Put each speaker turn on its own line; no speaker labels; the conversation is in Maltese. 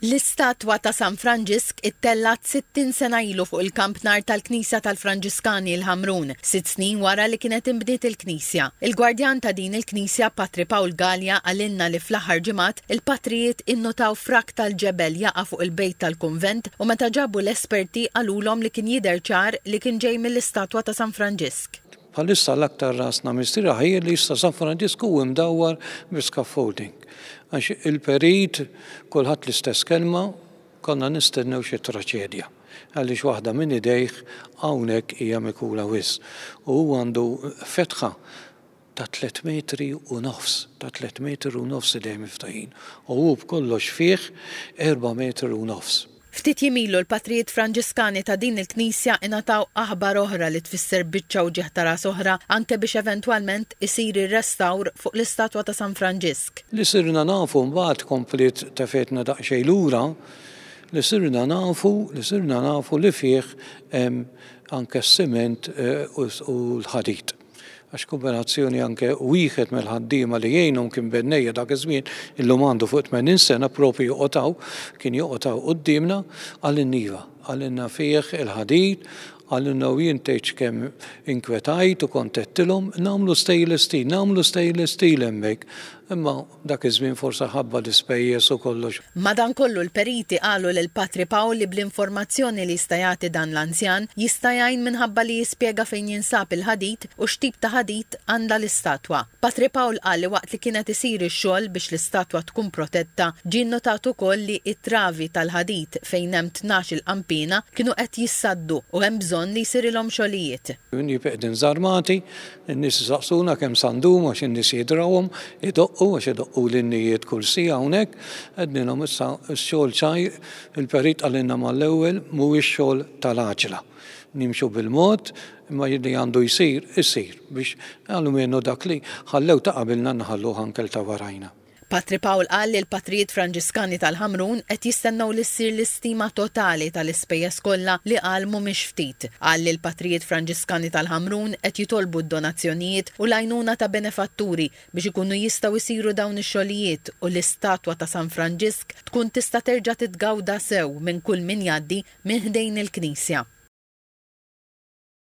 L-istatwa ta' San Franġisk ittellat 60 sena ilu fuq il-kamp nar tal-Knisja tal-Franġiskani l-Ħamrun, 6 snin wara li kienet inbniet il-Knisja. Il-gwardjan ta' din il-Knisja, Patri Paul Gallia, għalinna li fl-aħħar ġimgħat il-patrijiet innotaw frak tal-ġebel jaqa' fuq il-bejt tal-kunvent u meta ġabu l-esperti għalulhom li kien jidher ċar li kien ġej mill-istatwa ta' San Franġisk.
Bħalissa l-aktar rasna mistira ħajja li jista' San Franġisk huwa mdawwar bi-scaffolding. Għax il-perit, kulħadd l-istess kelma, konna nistennew xi traċedja. Għaliex waħda minn idejh hawnhekk hija mikula wisq. U huwa għandu fetħa ta' 3 metri u nofs, idej miftaħin. U hu b'kollox fih 4 metri u nofs.
Ftit jimilu l-patrijiet Franġiskani ta' din il-Knisja ingħataw aħbar oħra li tfisser biċċa u ġieħ ta' ras oħra anke biex eventwalment isir ir-restawr fuq l-istatwa ta' San Franġisk.
Li sirna nafu mbagħad komplet tefetna daqsxejn lura, li sirna nafu li fih anke s-siment u l-ħadid. Għax kombinazzjoni anke wieħed mill-ħaddiema li jgħinhom kien bennejja dak iż-żmien illum għandu fuq 80 sena propju kien joqgħotaw qudiemna għall-inniva, għallinna fih il-ħadid, għallinna u jien tgħid kemm inkwetajt u kontettilhom nagħmlu stainless steel hemmhekk. Imma dak iż-żmien forsi ħabba l-ispejjeż u kollox.
Madankollu l-periti qalu lil Patri Paul li bl-informazzjoni li jista' jagħti dan l-anzjan jista' jgħin minħabba li jispjega fejn jinsab il-ħadid u x'tip ta' ħadid għandha l-istatwa. Patri Paul qal li waqt li kienet isir ix-xogħol biex l-istatwa tkun protetta, ġie nnotat ukoll li t-travi tal-ħadid fejn hemm 12 qampina kienu qed jissaddu u hemm bżonn li jsirilhom xogħlijiet.
Qegħdin żarmati, in-nies saqsuna kemm sandum għax in-nies jidrawhom, għax idoqqu l-innijiet kull sija hawnhekk, għednilhom issa x-xogħol ċajr, il-perit għalinna mal-ewwel mhuwiex xogħol tal-għaġla. Nimxu bil-mod, imma li għandu jsir biex għallu minnu dak li ħallew ta' qabilna nħalluh anke ta' warajna.
Patri Paul qal li l-patrijiet Franġiskani tal-Ħamrun qed jistennew li ssir l-istima totali tal-ispejjeż kollha li qal mhumiex ftit. Qal li l-patrijiet Franġiskani tal-Ħamrun qed jitolbu d-donazzjonijiet u l-għajnuna ta' benefatturi biex ikunu jistgħu jsiru dawn ix-xogħlijiet u l-istatwa ta' San Franġisk tkun tista' terġa' titgawda sew minn kull min jgħaddi minn ħdejn il-Knisja.